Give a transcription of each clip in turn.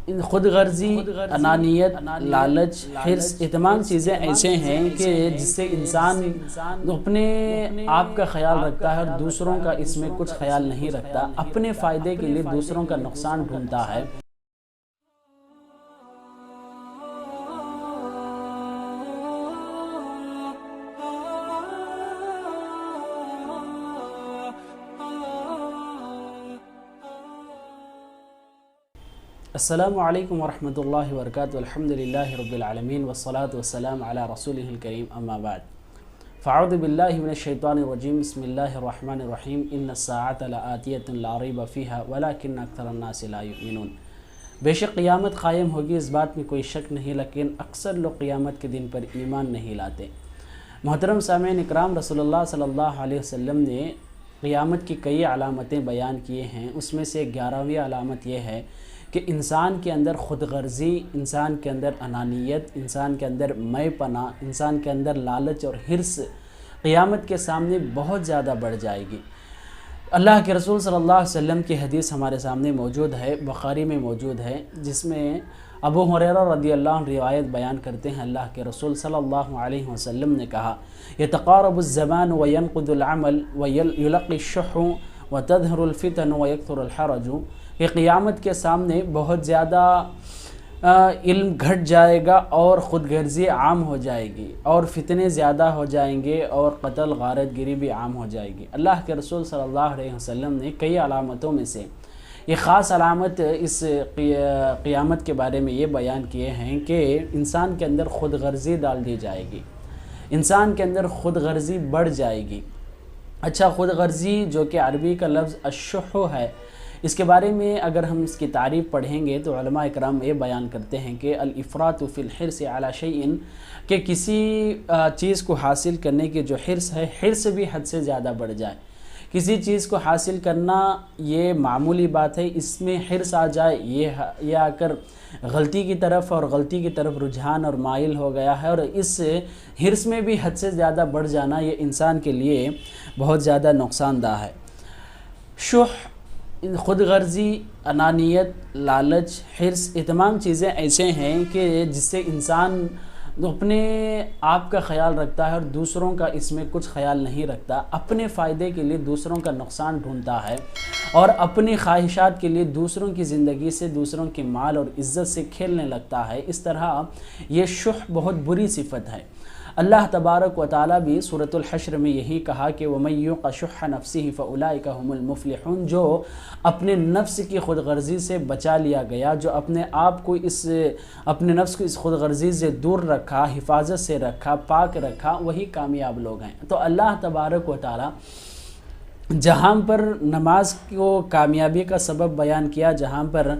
خود غرضی، انانیت، لالچ، حرص، یہ تمام چیزیں ایسے ہیں کہ جس سے انسان اپنے آپ کا خیال رکھتا ہے اور دوسروں کا اس میں کچھ خیال نہیں رکھتا، اپنے فائدے کے لیے دوسروں کا نقصان ڈھونڈتا ہے۔ السلام علیکم ورحمۃ اللہ وبرکاتہ، الحمدللہ رب العالمین والصلاة والسلام علی رسولہ الکریم، اما بعد فاعوذ باللہ من الشیطان الرجیم، بسم اللہ الرحمن الرحیم، ان الساعۃ لآتیۃ لا ریب فیہا ولکن اکثر الناس لا یؤمنون۔ بے شک قیامت قائم ہوگی، اس بات میں کوئی شک نہیں، لیکن اکثر لوگ قیامت کے دن پر ایمان نہیں لاتے۔ محترم سامعین اکرام، رسول اللہ صلی اللہ علیہ وسلم نے قیامت کی کئی علامتیں بیان کیے ہیں، اس میں سے 11ویں علامت یہ ہے کہ انسان کے اندر خود غرضی، انسان کے اندر انانیت، انسان کے اندر میں پنا، انسان کے اندر لالچ اور حرص قیامت کے سامنے بہت زیادہ بڑھ جائے گی۔ اللہ کے رسول صلی اللہ علیہ وسلم کی حدیث ہمارے سامنے موجود ہے، بخاری میں موجود ہے، جس میں ابو ہریرہ رضی اللہ عنہ روایت بیان کرتے ہیں، اللہ کے رسول صلی اللہ علیہ وسلم نے کہا، یتقارب الزمان وینقض العمل ویلقی الشح وتظہر الفتن ویکثر الحرج، کہ قیامت کے سامنے بہت زیادہ علم گھٹ جائے گا اور خود غرضی عام ہو جائے گی اور فتنے زیادہ ہو جائیں گے اور قتل غارت گری بھی عام ہو جائے گی۔ اللہ کے رسول صلی اللہ علیہ وسلم نے کئی علامتوں میں سے یہ خاص علامت اس قیامت کے بارے میں یہ بیان کیے ہیں کہ انسان کے اندر خود غرضی ڈال دی جائے گی، انسان کے اندر خود غرضی بڑھ جائے گی۔ اچھا، خود غرضی جو کہ عربی کا لفظ الشح ہے، اس کے بارے میں اگر ہم اس کی تعریف پڑھیں گے تو علماء اکرام یہ بیان کرتے ہیں کہ الافراط فی الحرص علی شیء، کہ کسی چیز کو حاصل کرنے کی جو حرص ہے، حرص بھی حد سے زیادہ بڑھ جائے۔ کسی چیز کو حاصل کرنا یہ معمولی بات ہے، اس میں حرص آ جائے، یہ آ کر غلطی کی طرف رجحان اور مائل ہو گیا ہے، اور اس حرص میں بھی حد سے زیادہ بڑھ جانا یہ انسان کے لیے بہت زیادہ نقصان دہ ہے۔ شح، خود غرضی، انانیت، لالچ، حرص، یہ تمام چیزیں ایسے ہیں کہ جس سے انسان اپنے آپ کا خیال رکھتا ہے اور دوسروں کا اس میں کچھ خیال نہیں رکھتا، اپنے فائدے کے لیے دوسروں کا نقصان ڈھونڈتا ہے اور اپنی خواہشات کے لیے دوسروں کی زندگی سے، دوسروں کی مال اور عزت سے کھیلنے لگتا ہے۔ اس طرح یہ شح بہت بری صفت ہے۔ اللہ تبارک و تعالیٰ بھی سورۃ الحشر میں یہی کہا کہ وَمَن يُوقَ شُحَّ نَفْسِهِ فَأُولَٰئِكَ هُمُ الْمُفْلِحُونَ، جو اپنے نفس کی خود غرضی سے بچا لیا گیا، جو اپنے آپ کو اپنے نفس کو اس خود غرضی سے دور رکھا، حفاظت سے رکھا، پاک رکھا، وہی کامیاب لوگ ہیں۔ تو اللہ تبارک و تعالیٰ جہاں پر نماز کو کامیابی کا سبب بیان کیا، جہاں پر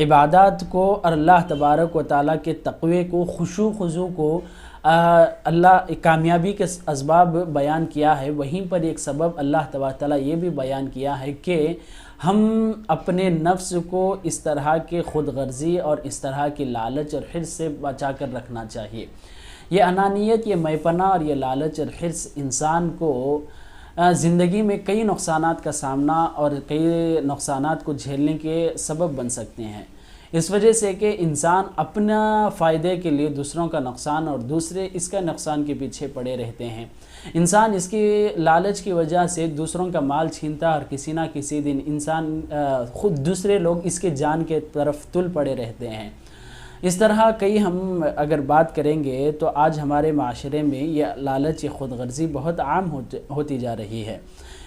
عبادات کو اور اللہ تبارک و تعالیٰ کے تقوی کو، خشوع خضوع کو اللہ کامیابی کے اسباب بیان کیا ہے، وہیں پر ایک سبب اللہ تبارک و تعالیٰ یہ بھی بیان کیا ہے کہ ہم اپنے نفس کو اس طرح کے خود غرضی اور اس طرح کی لالچ اور حرص سے بچا کر رکھنا چاہیے۔ یہ انانیت، یہ میں پنا اور یہ لالچ اور حرص انسان کو زندگی میں کئی نقصانات کا سامنا اور کئی نقصانات کو جھیلنے کے سبب بن سکتے ہیں، اس وجہ سے کہ انسان اپنا فائدے کے لیے دوسروں کا نقصان اور دوسرے اس کا نقصان کے پیچھے پڑے رہتے ہیں۔ انسان اس کی لالچ کی وجہ سے دوسروں کا مال چھینتا اور کسی نہ کسی دن انسان خود دوسرے لوگ اس کے جان کے طرف تل پڑے رہتے ہیں۔ اس طرح کئی ہم اگر بات کریں گے تو آج ہمارے معاشرے میں یہ لالچ، یہ خود غرضی بہت عام ہوتی جا رہی ہے۔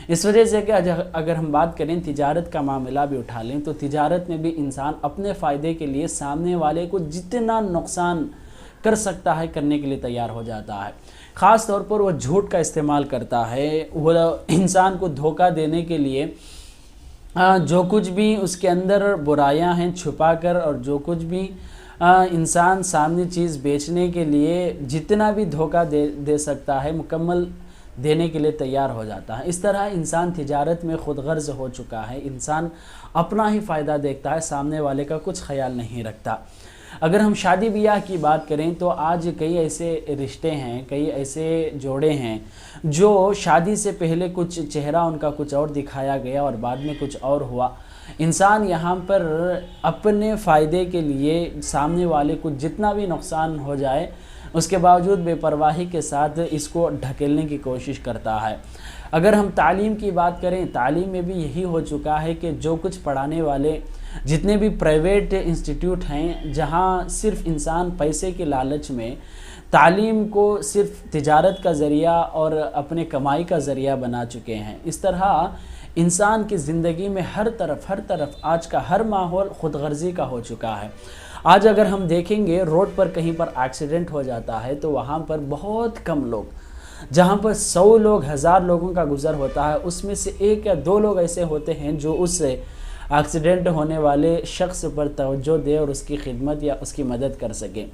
اس وجہ سے کہ اگر ہم بات کریں تجارت کا معاملہ بھی اٹھا لیں تو تجارت میں بھی انسان اپنے فائدے کے لیے سامنے والے کو جتنا نقصان کر سکتا ہے کرنے کے لیے تیار ہو جاتا ہے۔ خاص طور پر وہ جھوٹ کا استعمال کرتا ہے، وہ انسان کو دھوکہ دینے کے لیے جو کچھ بھی اس کے اندر برائیاں ہیں چھپا کر، اور جو کچھ بھی انسان سامنے چیز بیچنے کے لیے جتنا بھی دھوکہ دے سکتا ہے مکمل دینے کے لیے تیار ہو جاتا ہے۔ اس طرح انسان تجارت میں خود غرض ہو چکا ہے، انسان اپنا ہی فائدہ دیکھتا ہے، سامنے والے کا کچھ خیال نہیں رکھتا۔ اگر ہم شادی بیاہ کی بات کریں تو آج کئی ایسے رشتے ہیں، کئی ایسے جوڑے ہیں جو شادی سے پہلے کچھ چہرہ ان کا کچھ اور دکھایا گیا اور بعد میں کچھ اور ہوا۔ انسان یہاں پر اپنے فائدے کے لیے سامنے والے کو جتنا بھی نقصان ہو جائے اس کے باوجود بے پرواہی کے ساتھ اس کو ڈھکیلنے کی کوشش کرتا ہے۔ اگر ہم تعلیم کی بات کریں، تعلیم میں بھی یہی ہو چکا ہے کہ جو کچھ پڑھانے والے جتنے بھی پرائیویٹ انسٹیٹیوٹ ہیں، جہاں صرف انسان پیسے کے لالچ میں تعلیم کو صرف تجارت کا ذریعہ اور اپنے کمائی کا ذریعہ بنا چکے ہیں۔ اس طرح انسان کی زندگی میں ہر طرف آج کا ہر ماحول خود غرضی کا ہو چکا ہے۔ آج اگر ہم دیکھیں گے روڈ پر کہیں پر ایکسیڈنٹ ہو جاتا ہے تو وہاں پر بہت کم لوگ، جہاں پر 100 لوگ 1000 لوگوں کا گزر ہوتا ہے، اس میں سے 1 یا 2 لوگ ایسے ہوتے ہیں جو اس ایکسیڈنٹ ہونے والے شخص پر توجہ دے اور اس کی خدمت یا اس کی مدد کر سکے۔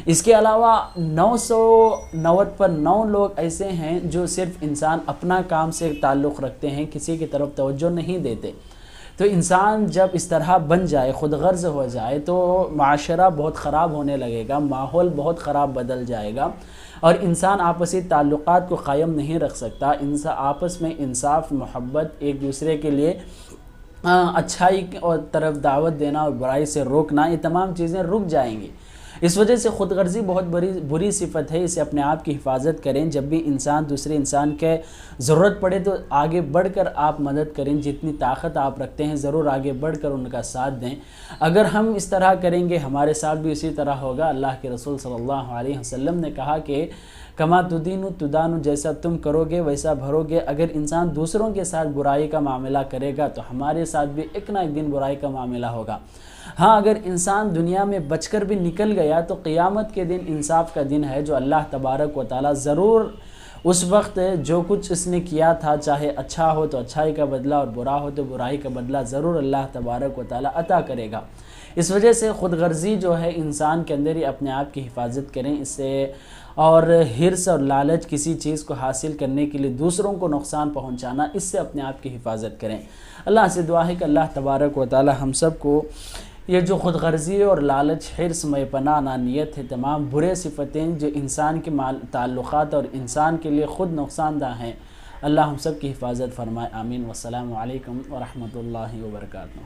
اس کے علاوہ 990 پر 9 لوگ ایسے ہیں جو صرف انسان اپنا کام سے تعلق رکھتے ہیں، کسی کی طرف توجہ نہیں دیتے۔ تو انسان جب اس طرح بن جائے، خود غرض ہو جائے، تو معاشرہ بہت خراب ہونے لگے گا، ماحول بہت خراب بدل جائے گا، اور انسان آپسی تعلقات کو قائم نہیں رکھ سکتا۔ آپس میں انصاف، محبت، ایک دوسرے کے لیے اچھائی اور طرف دعوت دینا اور برائی سے روکنا، یہ تمام چیزیں رک جائیں گی۔ اس وجہ سے خود غرضی بہت بری صفت ہے، اسے اپنے آپ کی حفاظت کریں۔ جب بھی انسان دوسرے انسان کے ضرورت پڑے تو آگے بڑھ کر آپ مدد کریں، جتنی طاقت آپ رکھتے ہیں ضرور آگے بڑھ کر ان کا ساتھ دیں۔ اگر ہم اس طرح کریں گے ہمارے ساتھ بھی اسی طرح ہوگا۔ اللہ کے رسول صلی اللہ علیہ وسلم نے کہا کہ کما تدین تدان، جیسا تم کرو گے ویسا بھرو گے۔ اگر انسان دوسروں کے ساتھ برائی کا معاملہ کرے گا تو ہمارے ساتھ بھی ایک نہ ایک دن برائی کا معاملہ ہوگا۔ ہاں، اگر انسان دنیا میں بچ کر بھی نکل گیا تو قیامت کے دن انصاف کا دن ہے، جو اللہ تبارک و تعالی ضرور اس وقت جو کچھ اس نے کیا تھا، چاہے اچھا ہو تو اچھائی کا بدلہ اور برا ہو تو برائی کا بدلہ ضرور اللہ تبارک و تعالی عطا کرے گا۔ اس وجہ سے خود غرضی جو ہے انسان کے اندر ہی اپنے آپ کی حفاظت کریں، اس سے اور حرص اور لالچ کسی چیز کو حاصل کرنے کے لیے دوسروں کو نقصان پہنچانا، اس سے اپنے آپ کی حفاظت کریں۔ اللہ سے دعا ہے کہ اللہ تبارک و تعالی ہم سب کو یہ جو خود غرضی اور لالچ، حرص، میپنا، انانیت ہے، تمام برے صفتیں جو انسان کے تعلقات اور انسان کے لیے خود نقصان دہ ہیں، اللہ ہم سب کی حفاظت فرمائے۔ آمین۔ والسلام علیکم ورحمۃ اللہ وبرکاتہ۔